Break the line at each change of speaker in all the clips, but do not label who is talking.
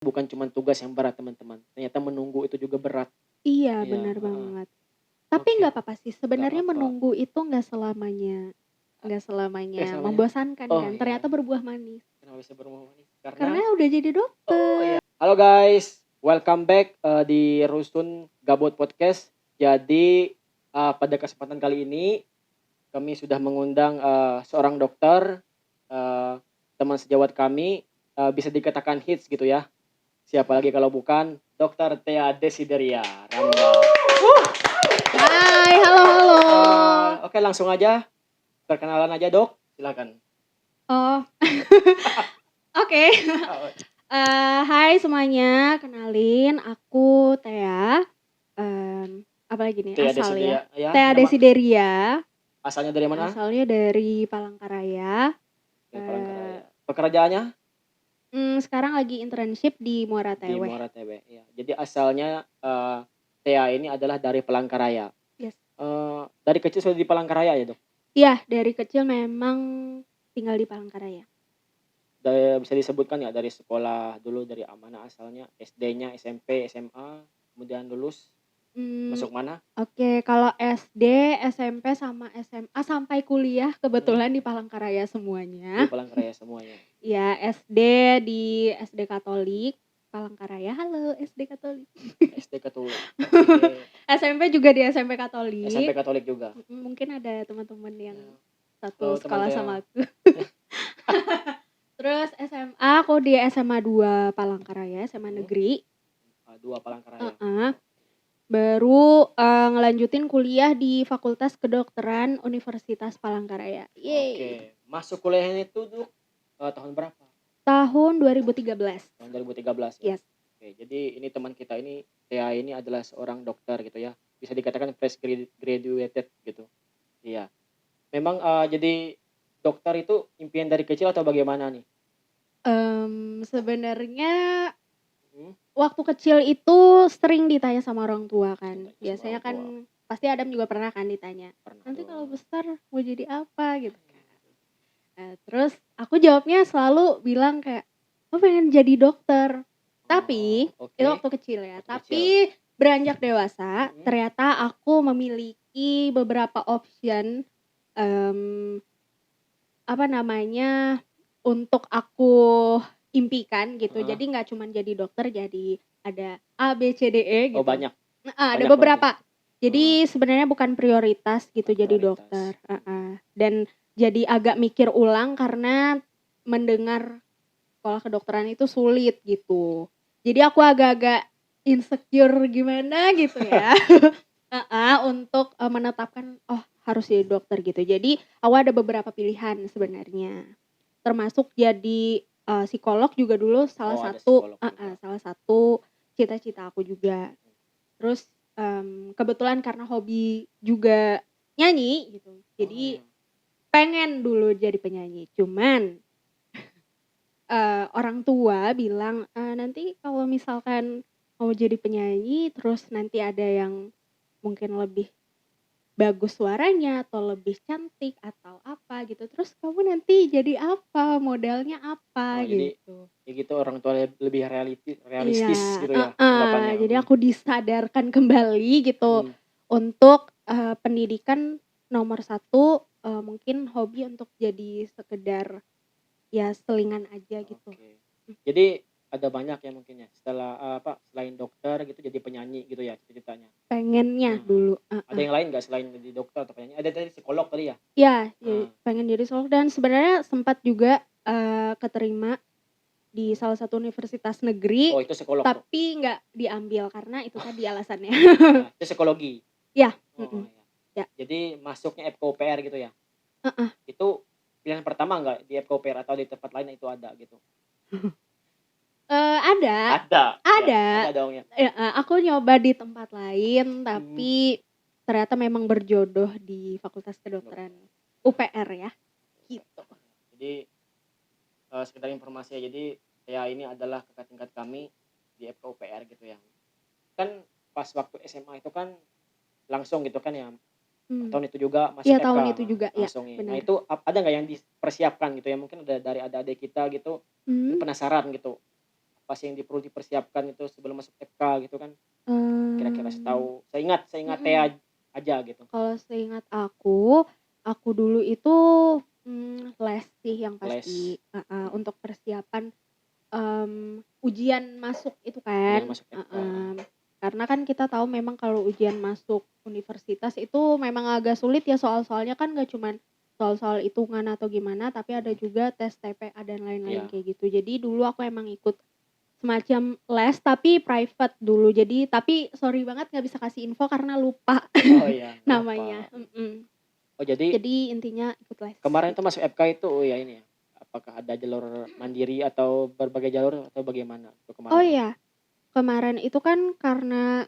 bukan cuma tugas yang berat teman-teman, ternyata menunggu itu juga berat.
Iya,
Iya,
benar
heeh.
banget. Tapi
Oke,
nggak apa-apa sih,
nggak
sebenarnya
apa-apa.
menunggu itu nggak
Eh,
selamanya
namanya?
membosankan
Oh
kan,
iya,
ternyata berbuah manis.
kenapa bisa bermomen manis? Karena
Karena udah jadi
oh iya.
dokter.
Halo guys, welcome back, di Rusun Gabut Podcast. Jadi, pada kesempatan kali ini kami sudah mengundang, seorang dokter, eee, teman sejawat kami, bisa dikatakan hits gitu ya. Siapa lagi kalau bukan Dokter Tia Desideria Ramdha.
Hai, halo halo.
Oke langsung aja, perkenalan aja Dok, silakan.
Oh, oke. Hai semuanya, kenalin aku Tea, apalagi nih
Tia
asalnya,
Desideria ya,
Tea
nama
Desideria,
asalnya dari mana?
asalnya dari Palangkaraya.
Dari
eee,
Palangkaraya. Pekerjaannya?
Sekarang lagi internship di Muara
Di
Teweh.
Muara Teweh, ya. Jadi asalnya, Tia ini adalah dari Palangkaraya.
Yes.
Dari kecil sudah di Palangkaraya ya, Dok?
Iya, dari kecil memang tinggal di Palangkaraya.
Bisa disebutkan nggak dari sekolah dulu dari mana asalnya? SD-nya, SMP, SMA, kemudian lulus
Mmm,
masuk mana?
oke, kalau SD, SMP, sama SMA sampai kuliah
Mhm,
kebetulan di Palangkaraya
di
semuanya.
Palangkaraya semuanya.
Iya, SD di SD Katolik Palangkaraya, halo SD Katolik.
SD Katolik, oke.
SMP juga di SMP
SMP
Katolik.
Katolik juga?
Mungkin ada teman-teman yang
Ya.
satu
Oh, teman
sekolah
Tia.
sama aku. Terus SMA aku di SMA 2 Palangkaraya, SMA
Mhm,
negeri.
2 Palangkaraya.
Heeh. Baru, ngelanjutin kuliah di Fakultas Kedokteran Universitas Palangkaraya. Yeay.
Oke, masuk kuliahnya itu Dok, tahun berapa?
Tahun 2013.
Tahun 2013 ya?
Yes.
Oke, jadi ini teman kita ini, Tia ini adalah seorang dokter gitu ya, bisa dikatakan fresh graduated gitu. Iya. Memang, jadi dokter itu impian dari kecil atau bagaimana nih?
Sebenarnya
Mhm,
waktu kecil itu sering ditanya sama orang tua kan.
ditanya sama
Biasanya
orang tua,
kan pasti Adam juga pernah kan ditanya,
pernah
"Nanti kalau
dong.
besar mau jadi apa?" Gitu kan. Terus aku jawabnya selalu bilang kayak, "Aku pengen jadi dokter." Tapi,
Oh,
itu
oke,
waktu kecil ya,
waktu kecil.
tapi beranjak dewasa
Mhm,
ternyata aku memiliki beberapa option, mmm, apa namanya, untuk aku impikan gitu.
heeh.
Jadi nggak cuman jadi dokter, jadi ada A, B, C, D, E
Oh
gitu.
banyak
Heeh, ada
banyak berarti?
beberapa.
Heeh,
Jadi sebenarnya bukan prioritas gitu
bukan
jadi
prioritas.
dokter, heeh. Dan jadi agak mikir ulang karena mendengar sekolah kedokteran itu sulit gitu. Jadi aku agak-agak insecure gimana gitu ya. Heeh, untuk, menetapkan, oh harus jadi dokter gitu. Jadi aku ada beberapa pilihan sebenarnya. Termasuk jadi, psikolog juga dulu
Oh ada psikolog juga.
salah satu cita-cita aku juga. Terus, kebetulan karena hobi juga nyanyi gitu,
Oh
jadi
ya,
pengen dulu jadi penyanyi. Cuman, orang tua bilang, "Nanti kalau misalkan mau jadi penyanyi, terus nanti ada yang mungkin lebih bagus suaranya atau lebih cantik atau apa gitu, terus kamu nanti jadi apa, modalnya apa?"
oh jadi
Gitu.
ya gitu orang tua lebih realistis
Iya,
gitu ya
heeh,
anggapannya,
jadi aku disadarkan kembali gitu
mhm,
untuk, pendidikan nomor satu, mungkin hobi untuk jadi sekedar ya selingan aja gitu.
oke. Jadi ada banyak ya mungkin ya setelah, selain dokter gitu jadi penyanyi gitu ya cita-citanya?
Pengennya
Heeh.
dulu,
Ada
heeh.
yang lain nggak selain jadi dokter atau penyanyi? Ada tadi psikolog tadi ya?
Iya,
Heeh,
pengen jadi psikolog dan sebenarnya sempat juga, keterima di
mhm.
salah satu universitas negeri,
Oh itu psikolog tuh?
tapi nggak diambil karena itu tadi alasannya.
Itu psikologi?
Iya,
Oh ya.
ya,
Jadi masuknya FKUPR gitu ya?
heeh.
Itu pilihan pertama nggak di FKUPR atau di tempat lain itu ada gitu?
Ada
Ada? Ya
ada,
ada dong ya?
heeh, aku nyoba di tempat lain,
Mhm.
tapi ternyata memang berjodoh di Fakultas Kedokteran
Dokter.
UPR ya, gitu.
UPR. Jadi, sekedar informasi ya, jadi saya ini adalah kakak tingkat kami di FKUPR gitu ya. Kan pas waktu SMA itu kan langsung gitu kan ya,
Mmm,
tahun itu juga masuk
iya
FK,
tahun itu juga, ya
langsung ya. Nah
benar.
itu ada nggak yang dipersiapkan gitu ya, mungkin ada dari adik-adik kita gitu,
Mmm,
penasaran gitu, apa sih yang perlu dipersiapkan itu sebelum masuk FK gitu kan? Kira-kira
Mmm,
seingat
mhm.
Tea aja gitu.
Kalau seingat aku dulu itu, les sih yang
Les,
pasti, heeh,
mhm,
untuk persiapan, ujian masuk itu kan,
ujian masuk FK, heeh.
heeh. Karena kan kita tahu memang kalau ujian masuk universitas itu memang agak sulit ya soal-soalnya kan nggak cuman soal-soal hitungan atau gimana, tapi ada
Mhm,
juga tes TPA dan lain-lain
iya.
kayak gitu. Jadi dulu aku emang ikut semacam les tapi private dulu. Jadi tapi sorry banget nggak bisa kasih info karena lupa
Oh iya, nggak apa-apa.
namanya,
Oh jadi
Jadi intinya ikut les
kemarin tuh
gitu.
masuk FK itu, oh ya ini ya, apakah ada jalur mandiri atau berbagai jalur atau bagaimana tuh
Oh
kemarin tuh?
iya, kemarin itu kan karena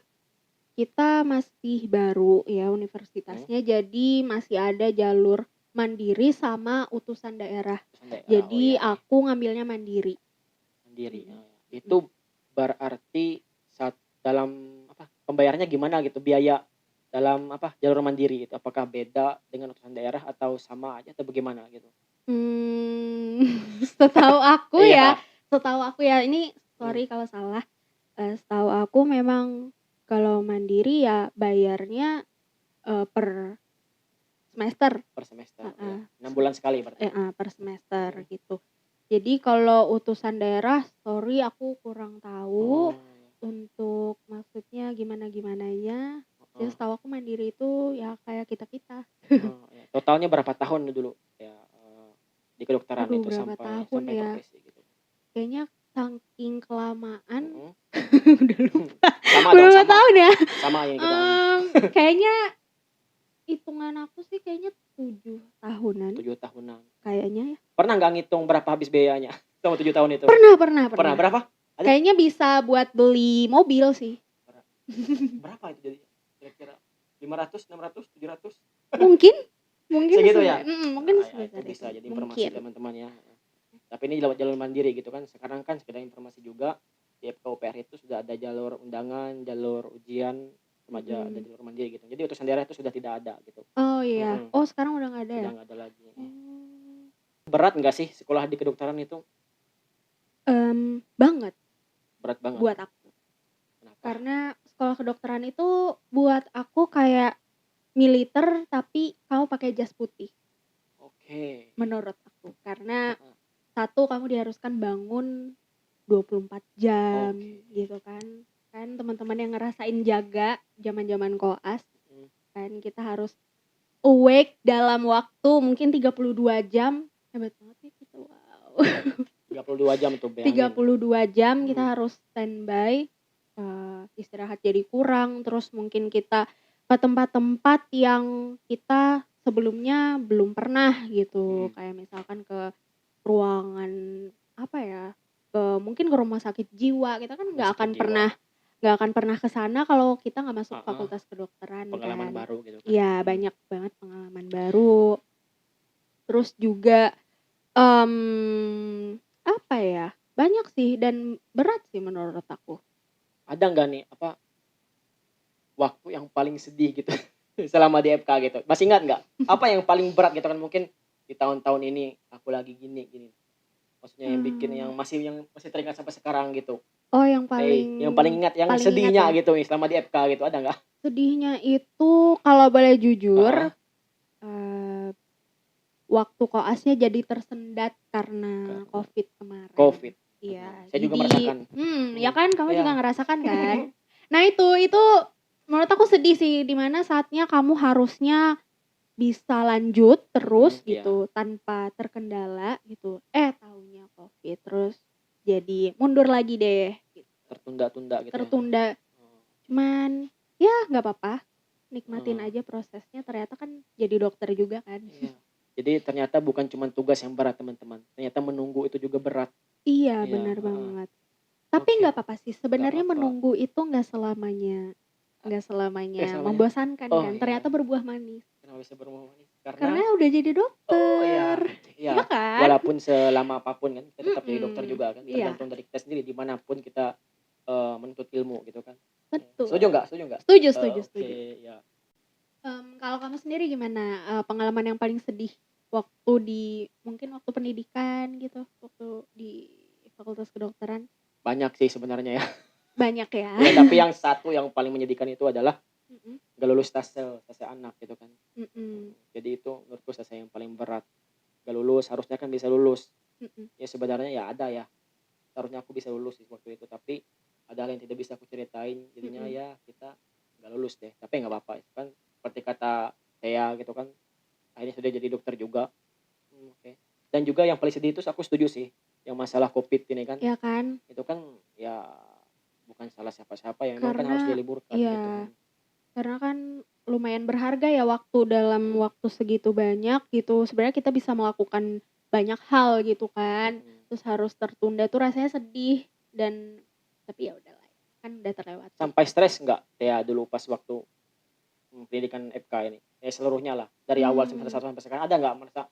kita masih baru ya
Mhm,
universitasnya, jadi masih ada jalur mandiri sama utusan daerah.
utusan daerah, oh
Jadi
iya iya,
aku ngambilnya mandiri.
mandiri,
Mhm,
oh ya.
mhm.
Itu berarti dalam apa, pembayarannya gimana gitu, biaya dalam apa, jalur mandiri itu, apakah beda dengan utusan daerah atau sama aja atau bagaimana gitu?
Mmm, setahu aku ya
Iya,
setahu aku ya, ini
mmm,
sorry kalau salah, setahu aku memang kalau mandiri ya bayarnya, per semester,
per semester, ya,
heeh,
6 bulan sekali berarti?
heeh, per semester
Mhm,
gitu. Jadi kalau utusan daerah sorry aku kurang tahu
oh ya,
untuk maksudnya gimana-gimananya, ya
heeh,
setahu aku mandiri itu ya kayak kita-kita.
oh ya, totalnya berapa tahun dulu ya, di kedokteran
Aduh
itu
berapa
sampai
tahun ya,
profesi gitu?
kayaknya saking kelamaan
Mhm.
udah lupa
Sama dong,
berapa
sama,
tahun ya,
sama yang kita,
kayaknya hitungan aku sih kayaknya 7 tahunan
7 tahunan.
kayaknya ya.
Pernah nggak ngitung berapa habis biayanya selama 7 tahun itu?
Pernah pernah
Pernah,
pernah.
berapa? Ada?
Kayaknya bisa buat beli mobil sih.
Berapa itu jadinya? Kira-kira 500, 600, 700?
Mungkin mungkin
Segitu ya?
mungkin
Ya itu
sebesar itu,
bisa jadi informasi
mungkin.
teman-teman ya, tapi ini lewat jalur mandiri gitu kan, sekarang kan sekedar informasi juga, di FKUPR itu sudah ada jalur undangan, jalur ujian, sama ada
Mhm.
jalur mandiri gitu. Jadi utusan daerah itu sudah tidak ada gitu,
Oh iya.
mhm,
Oh sekarang udah nggak ada
sudah
ya?
nggak ada lagi, iya.
Oh.
Berat nggak sih sekolah di kedokteran itu?
Banget
Berat banget?
buat aku.
Kenapa?
Karena sekolah kedokteran itu buat aku kayak militer tapi kamu pakai jas putih,
Oke,
menurut aku. Karena
heeh,
satu kamu diharuskan bangun 24 jam
oke,
gitu kan. Kan teman-teman yang ngerasain jaga zaman-zaman koas
mhm,
kan kita harus awake dalam waktu mungkin 32 jam, hebat banget ya kita, wow.
32 jam tuh
tiga
bayangin,
puluh dua jam
mhm,
kita harus standby, istirahat jadi kurang, terus mungkin kita ke tempat-tempat yang kita sebelumnya belum pernah gitu,
mhm,
kayak misalkan ke ruangan, apa ya, mungkin ke rumah sakit jiwa, kita kan
rumah sakit jiwa,
nggak akan pernah ke sana kalau kita nggak masuk
heeh,
fakultas kedokteran
pengalaman
kan.
baru gitu kan,
Iya,
mhm,
banyak banget pengalaman baru, terus juga, apa ya, banyak sih dan berat sih menurut aku.
ada nggak nih apa, waktu yang paling sedih gitu selama di FK gitu, masih ingat nggak? Apa yang paling berat gitu kan mungkin di tahun-tahun ini aku lagi gini gini, maksudnya yang masih teringat sampai sekarang gitu,
Oh yang
yang paling ingat yang
paling ingat
sedihnya
ya,
gitu nih selama di FK gitu ada nggak?
sedihnya itu kalau boleh jujur,
Heeh,
eee, waktu koasnya jadi tersendat karena
karena
Covid kemarin.
Covid,
Iya,
mhm, saya juga
jadi
merasakan,
ya
mhm,
kan kamu juga
iya.
ngerasakan kan? Nah itu menurut aku sedih sih, di mana saatnya kamu harusnya bisa lanjut terus
Mhm, iya,
gitu tanpa terkendala gitu, taunya Covid, terus jadi mundur lagi deh gitu,
tertunda-tunda gitu ya,
tertunda.
oh,
Cuman ya nggak apa-apa, nikmatin
heeh,
aja prosesnya ternyata kan jadi dokter juga kan.
iya. Jadi ternyata bukan cuma tugas yang berat teman-teman, ternyata menunggu itu juga berat,
Iya
iya,
benar
heeh,
banget. Tapi
oke,
nggak apa-apa sih
nggak
sebenarnya
apa-apa,
menunggu itu nggak
eh,
selamanya
samanya
membosankan
oh
kan,
iya,
ternyata berbuah manis.
kenapa bisa bermomen ini? Karena
Karena udah jadi
oh
dokter,
iya
iya
iya,
kan?
walaupun selama apapun kan kita tetap jadi dokter
Mhm,
juga kan,
iya
tergantung dari kita sendiri di mana pun kita, menuntut ilmu gitu kan. Iya, setuju
betul.
nggak setuju nggak?
Setuju setuju
Oke,
setuju.
ya.
Kalau kamu sendiri gimana, pengalaman yang paling sedih waktu di mungkin waktu pendidikan gitu, waktu di fakultas kedokteran?
Banyak sih sebenarnya ya.
Banyak ya?
Ya tapi yang satu yang paling menyedihkan itu adalah
Mhm
nggak lulus TASEL anak gitu kan.
mhm
Jadi itu menurutku TASEL yang paling berat. Nggak lulus, harusnya kan bisa lulus.
mhm.
Ya sebenarnya ya ada ya, harusnya aku bisa lulus di waktu itu, tapi ada hal yang tidak bisa aku ceritain, jadinya
Mhm.
ya kita nggak lulus deh. Tapi nggak apa-apa, itu kan seperti kata saya gitu kan, akhirnya sudah jadi dokter juga. Oke. Dan juga yang paling sedih itu aku setuju sih, yang masalah Covid ini kan,
Ya kan?
itu kan ya bukan salah siapa-siapa ya, memang kan harus
Karena
diliburkan gitu.
iya, karena kan lumayan berharga ya waktu dalam waktu segitu banyak gitu. Sebenarnya kita bisa melakukan banyak hal gitu kan.
Mhm.
Terus harus tertunda tuh rasanya sedih dan tapi ya udahlah ya, kan udah terlewati.
Sampai stres nggak ya dulu pas waktu, pendidikan FK ini? Ya seluruhnya lah, dari awal semester
Mmm,
1 sampai sekarang ada nggak merasa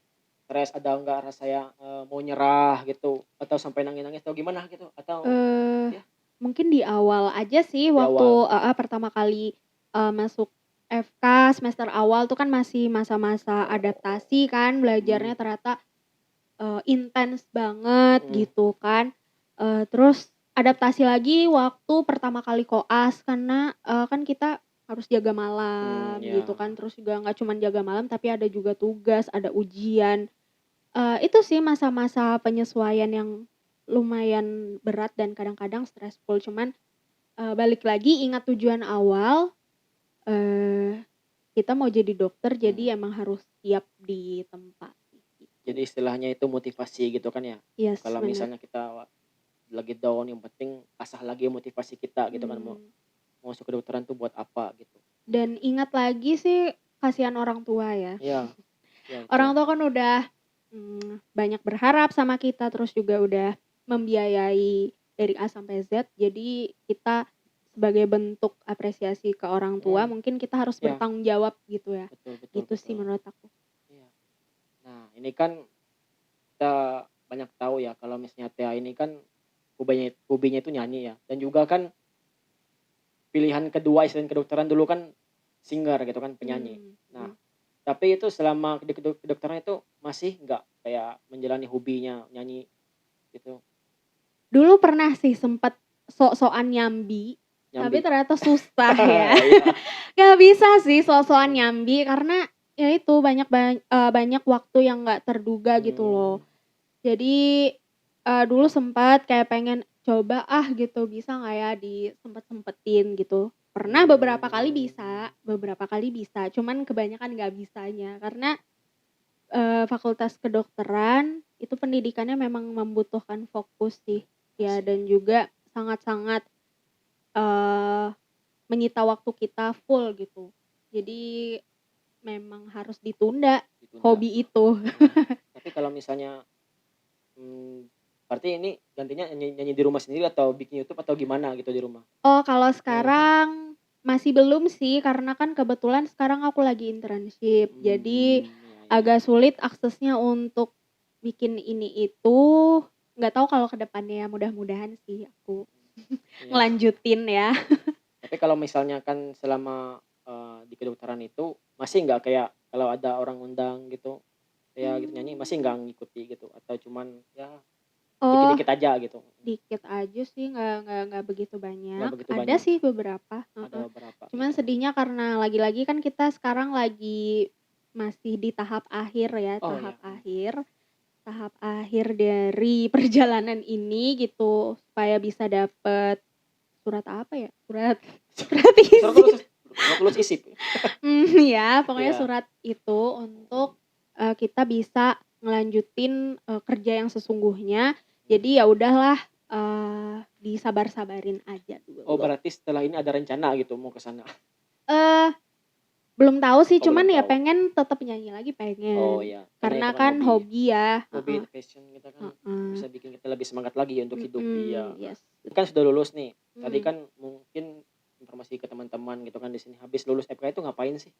stres, ada nggak rasa yang, mau nyerah gitu, atau sampai nangis-nangis atau gimana gitu? Atau
eee,
ya
mungkin di awal aja sih
di
waktu
awal?
pertama kali, masuk FK semester awal tuh kan masih masa-masa adaptasi kan
Mhm
belajarnya ternyata intens banget
mhm.
gitu kan, terus adaptasi lagi waktu pertama kali koas karena, kan kita harus jaga malam
Ya.
gitu kan, terus juga nggak cuman jaga malam tapi ada juga tugas, ada ujian, itu sih masa-masa penyesuaian yang lumayan berat dan kadang-kadang stressful cuman, balik lagi ingat tujuan awal, eee, kita mau jadi dokter
Mhm.
jadi emang harus siap di tempat gitu.
Jadi istilahnya itu motivasi gitu kan ya?
Yes,
Kalau
bener.
misalnya kita lagi down, yang penting asah lagi motivasi kita gitu kan, mau
Mmm.
mau masuk kedokteran tuh buat apa gitu.
Dan ingat lagi sih kasihan orang tua ya.
Iya iya betul.
Orang tua kan udah, banyak berharap sama kita, terus juga udah membiayai dari A sampai Z, jadi kita sebagai bentuk apresiasi ke orang tua
Mhm,
mungkin kita harus
iya,
bertanggung jawab gitu ya,
betul betul
gitu sih
betul.
menurut aku.
Iya. Nah ini kan kita banyak tahu ya kalau misalnya Tea ini kan hobinya itu nyanyi ya, dan juga kan pilihan kedua selain kedokteran dulu kan singer gitu kan, penyanyi. Nah,
Mhm.
tapi itu selama di kedokteran itu masih nggak kayak menjalani hobinya nyanyi gitu,
Dulu pernah sih sempet sok-sokan nyambi, tapi
nyambi?
ternyata susah ya.
Iya,
Nggak bisa sih sok-sokan
mhm,
nyambi karena ya itu banyak waktu yang nggak terduga gitu loh.
mmm,
Jadi, dulu sempat kayak pengen coba gitu bisa nggak ya disempet-sempetin gitu. Pernah beberapa kali bisa, cuman kebanyakan nggak bisanya karena, fakultas kedokteran itu pendidikannya memang membutuhkan fokus sih, ya
asik,
dan juga sangat-sangat, eee, menyita waktu kita full gitu. Jadi memang harus ditunda
ditunda,
hobi itu.
heeh. Tapi kalau misalnya, berarti ini gantinya nyanyi nyanyi di rumah sendiri atau bikin YouTube atau gimana gitu di rumah?
Oh, kalau
Heeh,
sekarang masih belum sih, karena kan kebetulan sekarang aku lagi internship. Jadi
iya iya,
agak sulit aksesnya untuk bikin ini itu. Nggak tahu kalau ke depannya ya, mudah-mudahan sih aku
iya.
ngelanjutin ya.
Tapi kalau misalnya kan selama, di kedokteran itu masih nggak kayak kalau ada orang undang gitu, kayak gitu nyanyi masih nggak
Mmm.
ngikuti gitu atau cuman ya
Oh,
dikit-dikit aja gitu?
dikit aja sih, nggak begitu
Nggak
banyak.
begitu
Ada
banyak,
sih beberapa,
ada
heeh.
beberapa
Cuman
gitu.
sedihnya karena lagi-lagi kan kita sekarang lagi masih di tahap akhir ya,
Oh ya,
tahap akhir dari perjalanan ini gitu, supaya bisa dapet surat apa ya, surat
surat lulus
izin,
surat lulus ISIP?
ya pokoknya
Iya,
surat itu untuk, kita bisa ngelanjutin, kerja yang sesungguhnya.
mhm.
Jadi ya udahlah, disabar-sabarin aja
Oh
dulu.
berarti setelah ini ada rencana gitu mau ke sana?
Eee, belum tahu sih,
Oh
cuman
belum
ya
tahu.
pengen tetep nyanyi lagi
Oh
pengen,
ya, karena
karena
itu kan
kan
hobi.
hobi ya,
Hobi
heeh
itu passion kita kan
heeh,
bisa bikin kita lebih semangat lagi ya untuk hidup, iya.
yes,
Ini kan sudah lulus nih, tadi
mhm,
kan mungkin informasi ke teman-teman gitu kan di sini, habis lulus FK itu ngapain sih?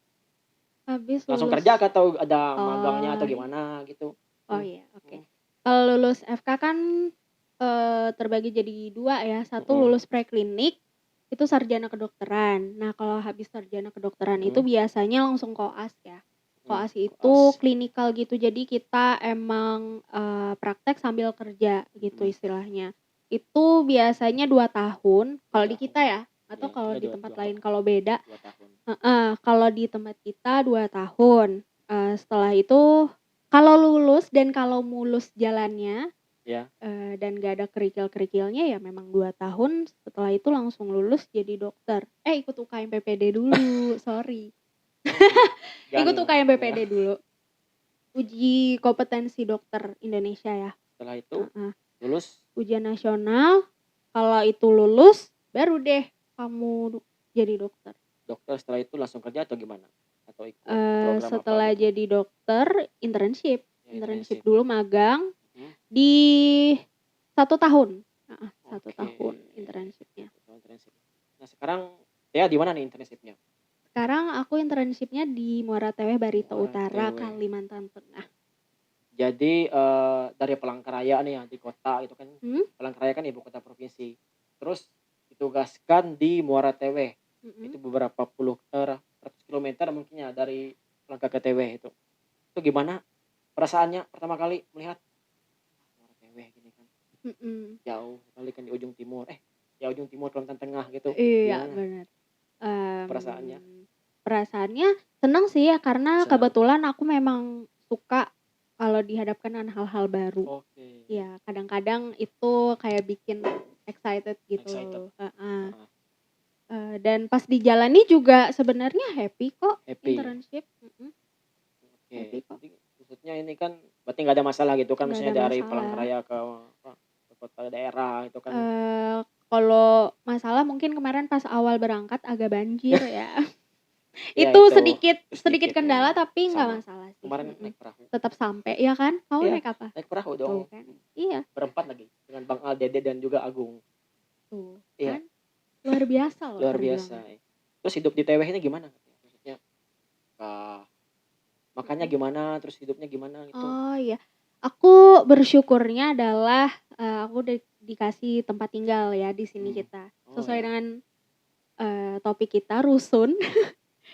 habis
Langsung
lulus.
kerja kah atau ada magangnya
Oh
atau gimana gitu?
oh
Mmm,
iya, oke.
mhm
Kalau lulus FK kan, terbagi jadi 2 ya, satu
mhm
lulus preklinik, itu sarjana kedokteran. Nah kalau habis sarjana kedokteran itu
mhm
biasanya langsung koas ya.
mhm,
Koas itu
koas,
klinikal gitu, jadi kita emang, praktek sambil kerja gitu
mhm
istilahnya. itu biasanya 2 tahun kalau di
tahun.
kita ya, atau
Iya,
kalau
iya,
di
dua-
tempat
dua
lain kalau beda.
2 tahun.
Kalau di tempat kita 2 tahun. Setelah itu kalau lulus dan kalau mulus jalannya,
Ya.
dan gak ada kerikil-kerikilnya ya memang 2 tahun, setelah itu langsung lulus jadi dokter. Ikut UKM PPD dulu, sorry. Ikut UKM PPD dulu. Uji kompetensi dokter Indonesia ya.
Setelah itu lulus
Ujian nasional, kalau itu lulus baru deh kamu jadi dokter.
dokter, setelah itu langsung kerja atau gimana? Atau ikut program
Setelah
apa gitu?
jadi dokter, internship.
Ya,
Internship dulu magang di 1 tahun. 1
Oke.
tahun internshipnya.
Internship. Nah sekarang ya di mana nih internshipnya?
Sekarang aku internshipnya di Muara Teweh Barito
Muara
Utara,
Teweh.
Kalimantan Tengah.
Jadi dari Palangkaraya nih ya, di kota itu kan. Palangkaraya kan ibu kota provinsi. Terus ditugaskan di Muara Teweh. Itu beberapa puluh ratus kilometer mungkin ya dari Palangka ke Teweh itu. Itu gimana perasaannya pertama kali melihat Muara Teweh gini kan? Jauh sekali kan di ujung timur. Ya ujung timur Kalimantan Tengah gitu.
Iya,
Gimana
benar.
perasaannya?
Perasaannya senang sih ya, karena
Senang.
kebetulan aku memang suka kalau dihadapkan dengan hal-hal baru.
Oke.
Ya, kadang-kadang itu kayak bikin excited gitu.
Excited.
Dan pas dijalani juga sebenarnya happy kok.
Happy.
Internship.
Oke.
Happy kok.
Jadi maksudnya ini kan berarti nggak ada masalah gitu kan,
Nggak
maksudnya
ada
dari
masalah.
Palangkaraya ke kota daerah itu kan.
Kalau masalah mungkin kemarin pas awal berangkat agak banjir ya.
Ya,
Itu
itu
sedikit kendala tapi nggak
sama.
masalah sih.
Kemarin naik perahu.
Tetap sampai ya kan? Kamu
Iya,
naik apa?
Naik perahu dong.
Tuh kan. Iya.
Berempat lagi dengan Bang Al, Dede dan juga Agung.
Tuh
Iya.
kan. Luar biasa loh.
Luar biasa. Terus hidup di Teweh ini gimana? Maksudnya makannya gimana, terus hidupnya gimana gitu?
Oh iya. Aku bersyukurnya adalah aku dikasih tempat tinggal ya di sini kita. Sesuai dengan topik kita, rusun.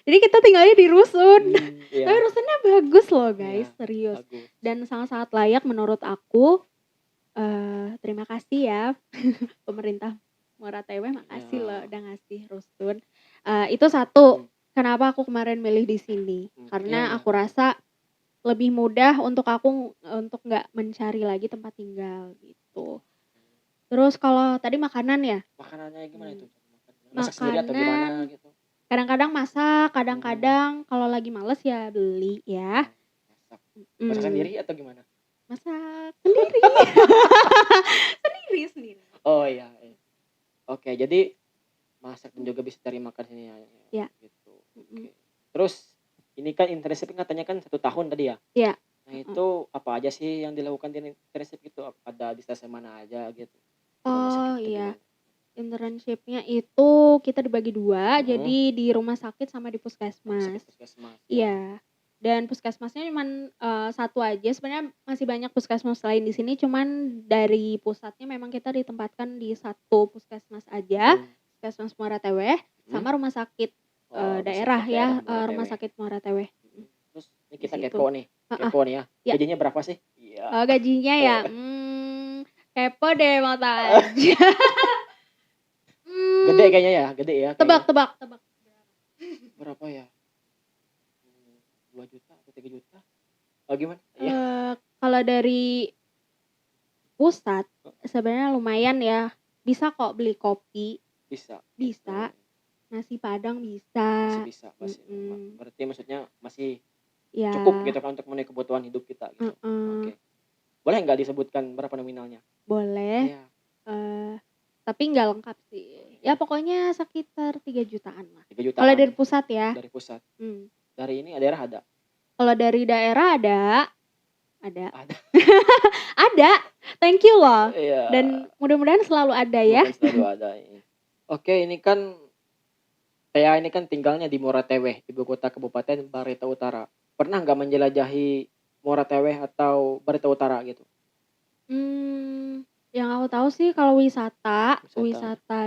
Jadi kita tinggalnya di rusun. Tapi rusunnya bagus loh guys, serius.
Bagus.
Dan sangat-sangat layak menurut aku. Terima kasih ya pemerintah Muara Teweh, makasih loh udah ngasih rusun. Itu satu. Kenapa aku kemarin milih di sini? Karena aku rasa lebih mudah untuk aku untuk nggak mencari lagi tempat tinggal gitu. Terus kalau tadi makanan ya?
Makanannya gimana itu? Masak sendiri atau gimana gitu?
Kadang-kadang masak, kadang-kadang kalau lagi males ya beli ya.
Masak sendiri atau gimana?
Masak sendiri. sendiri.
Oh iya. Oke, jadi masak dan juga bisa cari makan sini ya. Gitu. Oke. Terus ini kan internship katanya kan 1 tahun tadi ya?
Iya.
Nah itu apa aja sih yang dilakukan di internship gitu? Ada di stasiun mana aja gitu?
Oh iya. Internshipnya itu kita dibagi 2, jadi di rumah sakit sama di puskesmas. Iya. Dan puskesmasnya cuman 1 aja. Sebenarnya masih banyak puskesmas lain di sini, cuman dari pusatnya memang kita ditempatkan di 1 puskesmas aja, Puskesmas Muara Teweh, sama rumah sakit daerah ya, rumah sakit Muara Teweh.
Terus ini kita kepo nih ya. Gajinya berapa sih?
Iya. Gajinya ya, kepo deh mau tahu aja.
Gede kayaknya ya, gede ya.
Tebak.
Berapa ya? 2 juta atau 3 juta? Oh gimana?
Kalau dari pusat sebenarnya lumayan ya. Bisa kok beli kopi. Bisa. Nasi Padang bisa.
Masih bisa. Berarti maksudnya masih cukup gitu kan untuk memenuhi kebutuhan hidup kita gitu. Oke. Boleh nggak disebutkan berapa nominalnya?
Boleh.
Iya.
Tapi nggak lengkap sih. Ya pokoknya sekitar 3 jutaan lah.
3 jutaan.
Kalau dari pusat ya.
Dari pusat. Dari ini daerah ada?
Kalau dari daerah ada. Ada. Thank you loh.
Iya.
Dan mudah-mudahan selalu ada ya.
Selalu ada. Oke, ini kan saya ini kan tinggalnya di Muara Teweh, ibu kota Kabupaten Barito Utara. Pernah nggak menjelajahi Muara Teweh atau Barito Utara gitu?
Yang aku tahu sih kalau wisata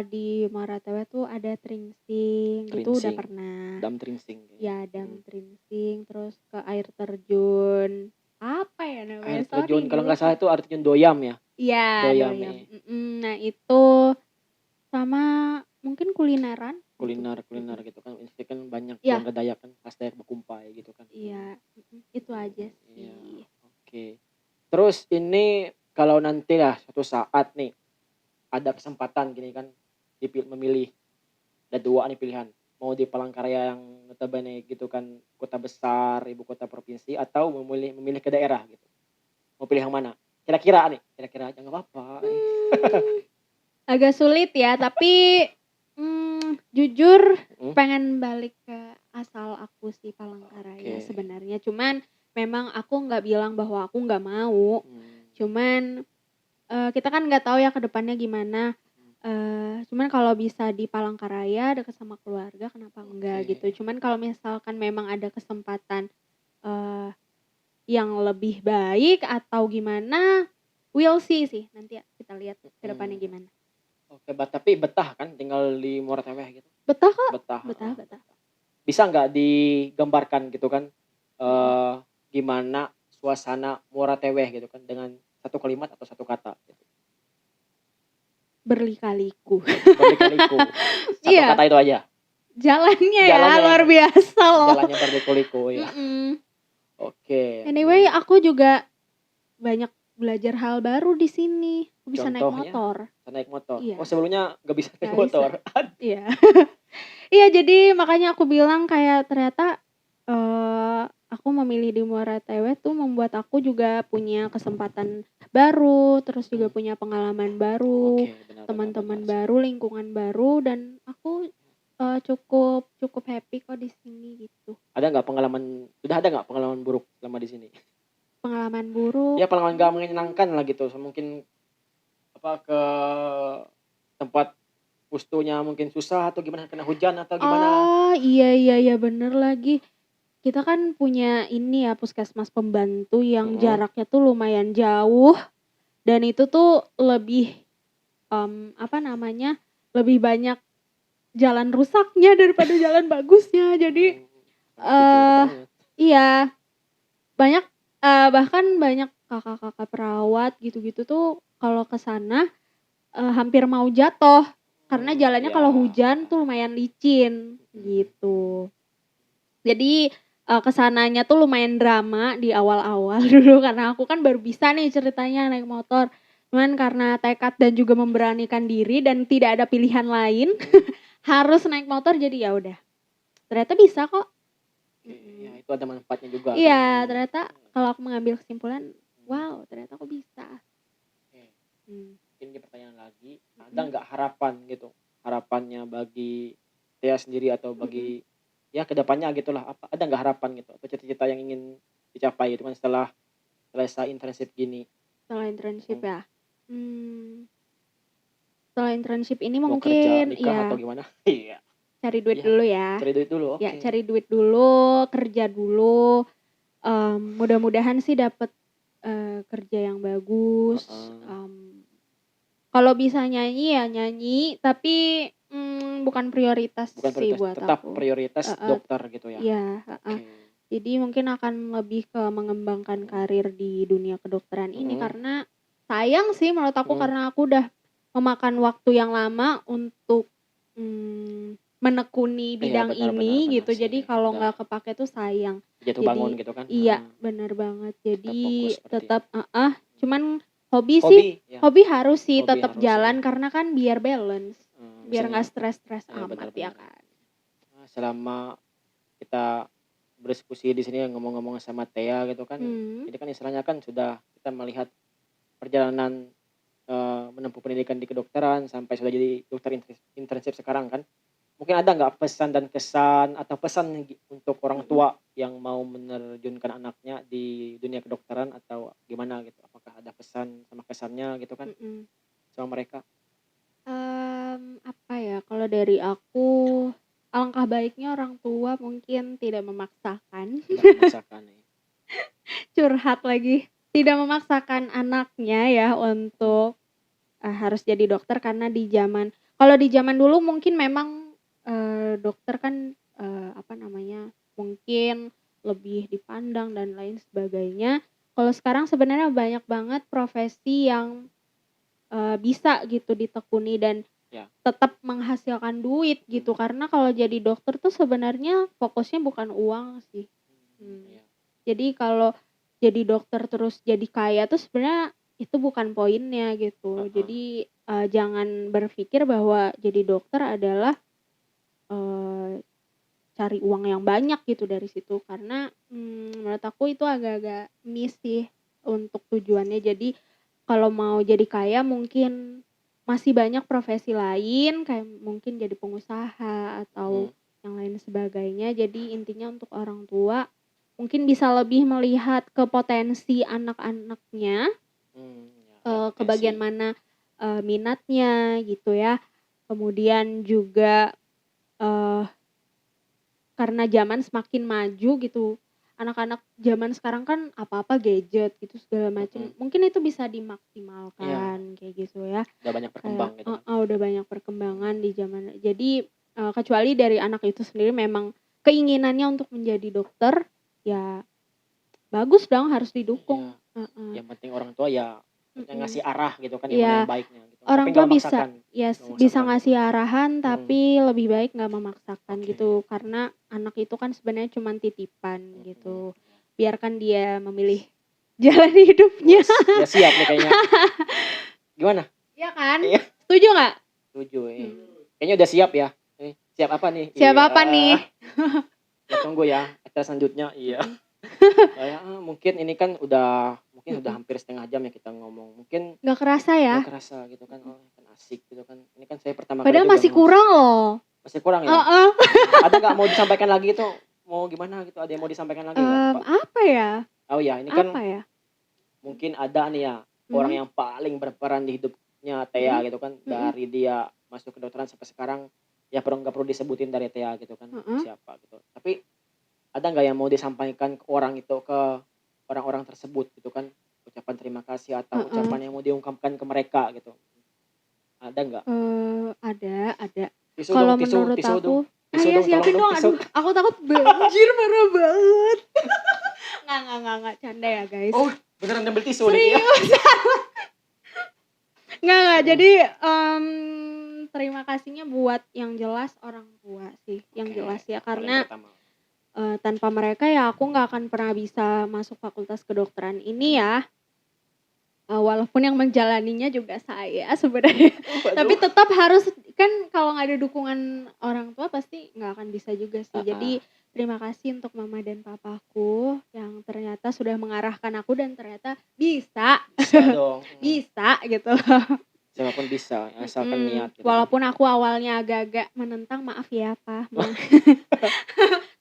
di Muara Teweh tuh ada Tringsing, itu udah pernah.
Dam Tringsing.
Ya, Dam Tringsing, terus ke air terjun apa ya namanya?
Air terjun
Sorry
kalau nggak
lupa.
salah itu air terjun Doyam ya?
Iya,
Doyam,
doyam.
iya.
Nah itu sama mungkin kulineran gitu.
Kuliner gitu kan. Ini kan banyak
Iya,
warga Dayak kan, khas Dayak Bekumpai gitu kan.
iya. Itu aja
Iya,
sih.
oke. Terus ini kalau nanti lah suatu saat nih ada kesempatan gini kan memilih, ada dua nih pilihan, mau di Palangkaraya yang notabene gitu kan kota besar, ibu kota provinsi atau memilih memilih ke daerah gitu. Mau pilih yang mana? Kira-kira nih, kira-kira aja nggak apa-apa.
Hmm, agak sulit ya, tapi jujur
Mhm,
pengen balik ke asal aku sih Palangkaraya
oke.
sebenarnya. Cuman memang aku nggak bilang bahwa aku nggak mau.
Mmm,
Cuman kita kan nggak tahu ya ke depannya gimana.
mhm,
Cuman kalau bisa di Palangkaraya deket sama keluarga kenapa enggak
oke.
gitu. Cuman kalau misalkan memang ada kesempatan eee, yang lebih baik atau gimana, we'll see sih nanti ya kita lihat ke depannya
Mhm,
gimana.
oke, tapi betah kan tinggal di Muara Teweh gitu?
Betah kok,
Betah,
betah
heeh,
betah.
betah. Bisa nggak digambarkan gitu kan,
Mhm.
eee, gimana suasana Muara Teweh gitu kan dengan satu kalimat atau satu kata gitu?
Berlika-liku.
Berliku-liku, satu
Iya,
kata itu aja?
jalannya ya
Jalannya yang
luar biasa loh.
jalannya berliku-liku ya?
Mhm.
Oke,
Anyway aku juga banyak belajar hal baru di sini. Aku bisa naik
contohnya
motor.
naik motor?
Iya,
Oh sebelumnya nggak bisa naik
nggak bisa.
motor?
Iya. Iya jadi makanya aku bilang kayak ternyata, aku memilih di Muara Teweh tuh membuat aku juga punya kesempatan baru, terus juga
Mhm,
punya pengalaman baru,
oke, benar benar benar
teman-teman
sih.
baru, lingkungan baru dan aku, cukup cukup happy kok di sini gitu.
Sudah ada nggak pengalaman buruk selama di sini?
Pengalaman buruk,
Ya pengalaman nggak menyenangkan lah gitu, mungkin apa, ke tempat pustunya mungkin susah atau gimana, kena hujan atau gimana?
oh iya iya iya bener lagi. Kita kan punya ini ya puskesmas pembantu yang
Mhm,
jaraknya tuh lumayan jauh dan itu tuh lebih, apa namanya, lebih banyak jalan rusaknya daripada jalan bagusnya. Jadi,
mmm, waduh jujur
eee
banget.
iya, banyak, bahkan banyak kakak-kakak perawat gitu-gitu tuh kalau ke sana, hampir mau jatuh, karena jalannya
Iya,
kalau hujan tuh lumayan licin,
mhm,
gitu. Jadi, ke sananya tuh lumayan drama di awal-awal dulu karena aku kan baru bisa nih ceritanya naik motor. Cuman karena tekad dan juga memberanikan diri dan tidak ada pilihan lain,
mhm,
harus naik motor jadi ya udah, ternyata bisa kok.
oke, ya
Mhm.
itu ada manfaatnya juga kan,
Iya, ternyata kalau aku mengambil kesimpulan,
mhm,
wow ternyata aku bisa.
oke.
Mmm,
Mungkin ini pertanyaan lagi, ada
mhm
nggak harapan gitu, harapannya bagi Tia sendiri atau
mhm.
bagi ya ke depannya gitulah, ada nggak harapan gitu atau cita-cita yang ingin dicapai itu kan setelah selesai internship gini?
Setelah internship
Mhm,
ya? Mmm, setelah internship ini
mau kerja,
mungkin
nikah atau
ya
gimana? Iya,
cari duit
iya,
dulu ya.
cari duit dulu,
Ya
oke,
cari duit dulu, kerja dulu, mudah-mudahan sih dapet, kerja yang bagus,
heeh,
kalau bisa nyanyi ya nyanyi, tapi, bukan prioritas
bukan
sih
prioritas,
buat
tetap
aku.
prioritas
Heeh,
dokter gitu ya?
iya, heeh.
Oke,
Jadi mungkin akan lebih ke mengembangkan
mhm,
karir di dunia kedokteran ini
mhm,
karena sayang sih menurut aku
mhm,
karena aku udah memakan waktu yang lama untuk, menekuni
iya
bidang
benar benar
ini
benar
gitu.
sih,
Jadi kalau
udah
nggak kepakai tuh sayang.
jatuh bangun
Jadi
gitu kan,
iya,
heeh,
bener banget.
tetap fokus
Jadi
berarti,
tetap heeh, cuman hobi sih,
hobi ya,
hobi harus sih
hobi
tetap
harus ya,
jalan karena kan biar balance,
bisa
biar nggak stres-stres
iya
amat
benar
ya
benar,
kan.
selama kita berdiskusi di sini ngomong-ngomong sama Tea gitu kan,
Mmm,
ini kan istilahnya kan sudah kita melihat perjalanan, menempuh pendidikan di kedokteran sampai sudah jadi dokter internship sekarang kan. Mungkin ada nggak pesan dan kesan atau pesan untuk orang
mhm,
tua yang mau menerjunkan anaknya di dunia kedokteran atau gimana gitu? Apakah ada pesan sama kesannya gitu kan
mhm.
sama mereka?
Apa ya, kalau dari aku, alangkah baiknya orang tua mungkin tidak memaksakan,
Tidak memaksakan ya.
curhat lagi, tidak memaksakan anaknya ya
Mhm,
untuk, harus jadi dokter karena kalau di zaman dulu mungkin memang, dokter kan, apa namanya, mungkin lebih dipandang dan lain sebagainya. Kalau sekarang sebenarnya banyak banget profesi yang, bisa gitu ditekuni dan
Ya.
tetap menghasilkan duit gitu. Karena kalau jadi dokter tuh sebenarnya fokusnya bukan uang sih.
Iya.
Jadi kalau jadi dokter terus jadi kaya tuh sebenarnya itu bukan poinnya gitu.
Heeh.
Jadi, jangan berpikir bahwa jadi dokter adalah, eee, cari uang yang banyak gitu dari situ. Karena, menurut aku itu agak-agak miss sih untuk tujuannya. Jadi kalau mau jadi kaya mungkin masih banyak profesi lain kayak mungkin jadi pengusaha atau
Mhm.
yang lain sebagainya. Jadi intinya untuk orang tua mungkin bisa lebih melihat ke potensi anak-anaknya,
Ya,
ke bagian
adaptasi.
mana, minatnya gitu ya. Kemudian juga, eee, karena zaman semakin maju gitu, anak-anak zaman sekarang kan apa-apa gadget gitu segala macem,
Mhm.
mungkin itu bisa
Iya,
dimaksimalkan kayak gitu ya.
udah banyak
Kayak
berkembang gitu kan.
udah banyak perkembangan di zaman jadi, kecuali dari anak itu sendiri memang keinginannya untuk menjadi dokter, ya bagus dong harus
Iya,
didukung. Heeh.
yang penting orang tua ya maksudnya
Mhm.
ngasih arah gitu kan, yang mana
Iya,
yang baiknya gitu, tapi
orang
nggak
tua bisa
memaksakan nggak
bisa
memaksakan gitu.
ngasih arahan
Mhm.
tapi lebih baik nggak memaksakan
Oke.
gitu, karena anak itu kan sebenarnya cuman titipan
Mhm.
gitu. Biarkan dia memilih jalan hidupnya.
Wes, udah siap nih kayaknya. Gimana?
Iya kan?
Iya,
Setuju nggak?
setuju,
Mmm.
kayaknya udah siap ya. Siap apa nih?
Siap
Iya,
apa nih?
kita tunggu ya acara selanjutnya, iya.
Mhm.
Mungkin ini kan mungkin udah
Mhm.
hampir setengah jam ya kita ngomong, mungkin
Nggak kerasa ya?
nggak kerasa gitu kan, oh kan asik gitu kan. Ini kan saya pertama kali
Padahal
juga
masih kurang loh.
masih kurang ya?
Heeh.
Ada nggak mau disampaikan lagi itu, mau gimana gitu, ada yang mau disampaikan lagi nggak, Pak?
Apa ya
Oh ya, ini
apa
kan
ya?
mungkin ada nih ya, orang
Mhm,
yang paling berperan di hidupnya Tea
mhm,
gitu kan,
mhm,
dari dia masuk kedokteran sampai sekarang, ya nggak perlu disebutin dari Tea gitu kan,
heeh,
siapa gitu. Tapi ada nggak yang mau disampaikan ke orang itu, ke orang-orang tersebut gitu kan, ucapan terima kasih atau
heeh.
ucapan yang mau diungkapkan ke mereka gitu, ada nggak?
Ada.
Tisu dong,
Kalau
tisu
menurut
tisu dong,
aku
tisu
ya
dong, tolong
siapin
dong
dong,
tisu.
aduh aku takut banjir parah banget. Nggak, canda ya guys.
Oh, beneran ngambil tisu nih ya?
Serius. Nggak,
Mhm,
jadi, terima kasihnya buat yang jelas orang tua sih, yang
oke,
jelas ya,
paling
karena,
pertama.
tanpa mereka ya aku nggak akan pernah bisa masuk fakultas kedokteran ini
Mhm.
ya. Walaupun yang menjalaninya juga saya sebenarnya, tapi
Waduh.
tetap harus kan kalau nggak ada dukungan orang tua pasti nggak akan bisa juga sih.
Heeh,
Jadi terima kasih untuk mama dan papaku yang ternyata sudah mengarahkan aku dan ternyata bisa,
bisa dong,
bisa gitu.
siapa pun bisa asalkan niat gitu kan.
Walaupun aku awalnya agak-agak menentang, maaf ya Pa,
Wah,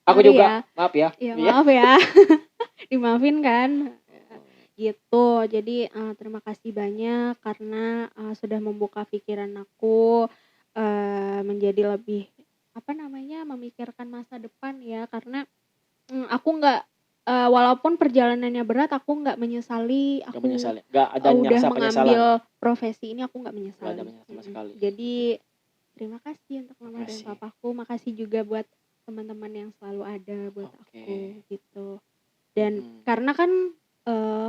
aku
sorry
juga,
ya.
maaf ya.
Iya
Iya.
maaf ya, dimaafin kan?
Mhm,
Gitu. Jadi, terima kasih banyak karena, sudah membuka pikiran aku, menjadi lebih, apa namanya, memikirkan masa depan ya karena, aku nggak walaupun perjalanannya berat aku nggak menyesali
nggak
aku,
menyesali, nggak ada
udah
rasa penyesalan,
mengambil profesi ini aku nggak
nggak ada
menyesali.
menyesal sama sekali.
Jadi terima kasih untuk mama dan
Makasih.
papaku, makasih juga buat teman-teman yang selalu ada buat
Oke,
aku gitu. Dan
mhm,
karena kan,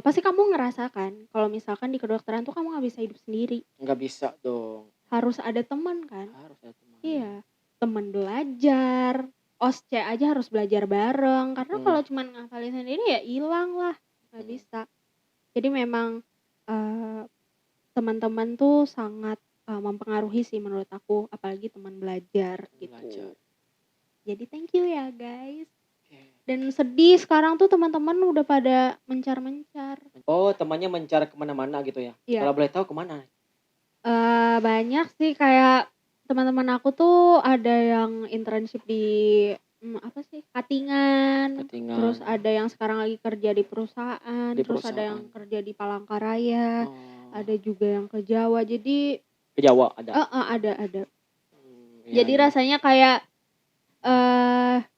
pasti kamu ngerasakan kalau misalkan di kedokteran tuh kamu nggak bisa hidup sendiri,
nggak bisa dong,
harus ada teman kan.
harus ada teman.
Iya, teman belajar, OSCE aja harus belajar bareng, karena
Mhm,
kalau cuman ngafalin sendiri ya ilang lah, nggak
mhm,
bisa. Jadi memang, eee, teman-teman tuh sangat, mempengaruhi sih menurut aku, apalagi teman belajar
belajar.
gitu. Jadi thank you ya guys.
Oke.
Dan sedih sekarang tuh teman-teman udah pada mencar-mencar.
Oh, temannya mencar ke mana-mana gitu ya?
Iya.
Kalau boleh tahu ke mana?
Banyak sih kayak teman-teman aku tuh ada yang internship di, apa sih, cutting-an, terus
Chatting-an,
ada yang sekarang lagi kerja di perusahaan,
di
terus ada
perusahaan.
yang kerja di Palangkaraya,
Oh,
ada juga yang ke Jawa. Jadi
ke Jawa ada?
ada.
Iya
Jadi
iya.
rasanya kayak,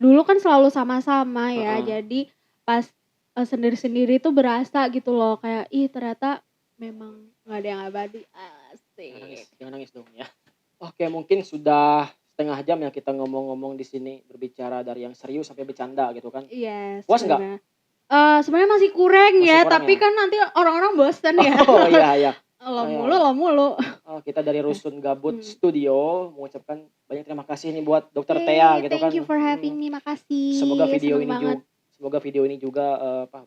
dulu kan selalu sama-sama ya,
Heeh.
jadi pas, sendiri-sendiri tuh berasa gitu loh kayak, ih ternyata memang nggak ada yang abadi,
Jangan nangis
asik.
jangan nangis dong ya. Oke, mungkin sudah setengah jam ya kita ngomong-ngomong di sini, berbicara dari yang serius sampai bercanda gitu kan.
Yes,
Puas
bener
nggak?
banget. Sebenarnya masih kurang
Masih
ya,
kurang
tapi
ya?
kan nanti orang-orang bosan ya.
Oh, iya iya.
Lo
Oh, iya.
mulu lo mulu.
Kita dari
Nah,
Rusun Gabut
mhm.
Studio mengucapkan banyak terima kasih nih buat Dokter Tea
Yeay,
gitu
thank
kan,
you for having me,
Semoga
makasih,
video
seneng
ini
banget.
semoga video ini juga,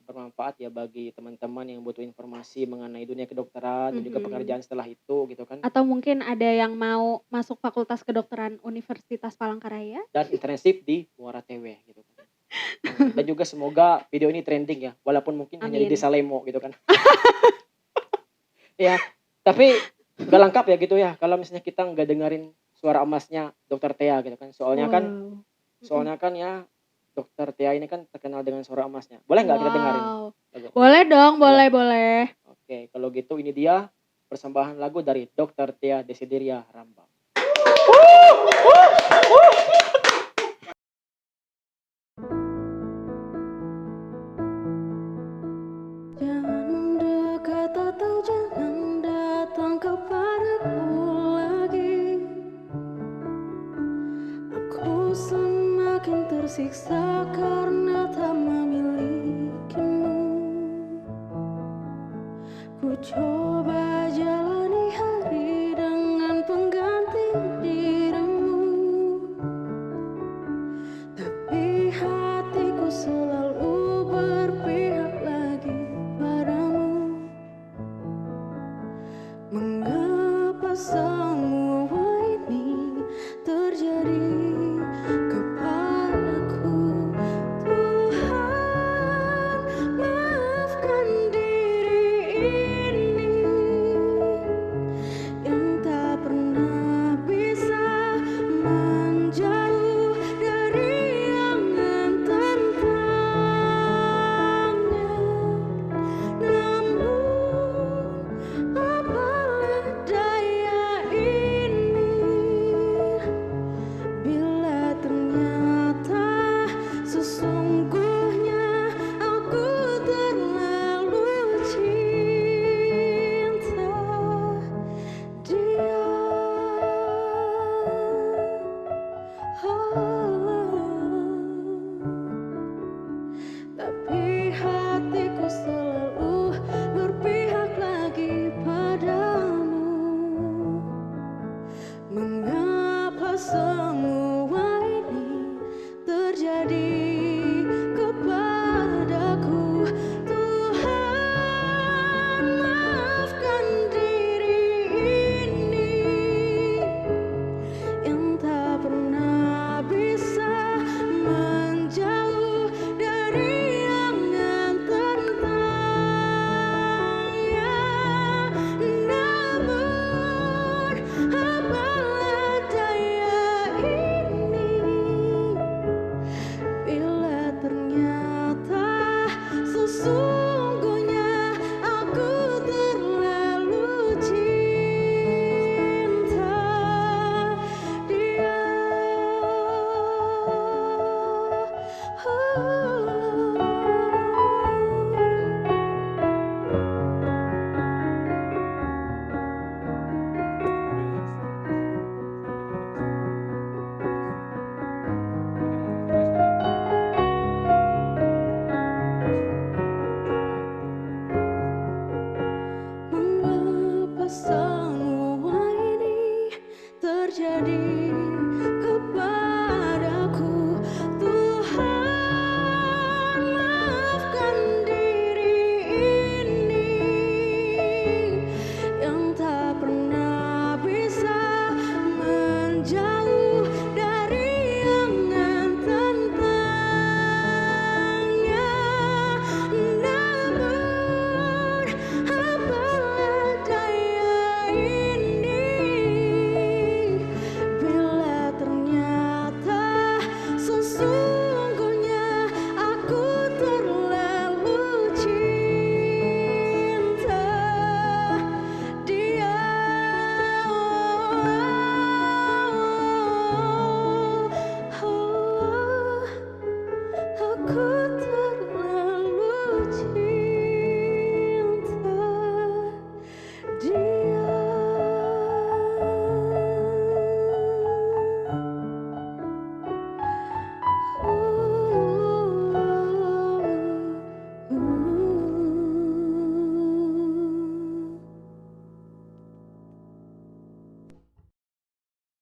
bermanfaat ya bagi teman-teman yang butuh informasi mengenai dunia kedokteran dan juga
Mhm.
pekerjaan setelah itu gitu kan,
Atau mungkin ada yang mau masuk Fakultas Kedokteran Universitas Palangkaraya?
dan internship di Muara Tewe gitu kan. Dan juga semoga video ini trending ya, walaupun mungkin hanya di
Amin.
Desa Lemo gitu kan. Ya, tapi nggak lengkap ya gitu ya kalau misalnya kita nggak dengerin suara emasnya Dokter Tea gitu kan.
Wow. Mhm.
Soalnya kan ya Dokter Tea ini kan terkenal dengan suara emasnya. Boleh nggak kita dengerin
Wow.
lagu?
Boleh dong,
Boleh?
boleh boleh.
Oke, kalau gitu ini dia persembahan lagu dari Dokter Tia Desideria Rambang.
Jangan mendekat atau jangan datang kepadaku lagi. Aku semakin tersiksa karena tak memilikimu. Ku coba jalani hari dengan pengganti dirimu, tapi hatiku selalu berpihak lagi padamu. Mengapa semua ini terjadi kepadaku? Tuhan, maafkan diri ini yang tak pernah bisa menjauh dari angan tentangnya. Namun apalah daya ini bila ternyata sesungguhnya aku terlalu cinta dia. Tapi hatiku selalu berpihak lagi padamu. Mengapa semua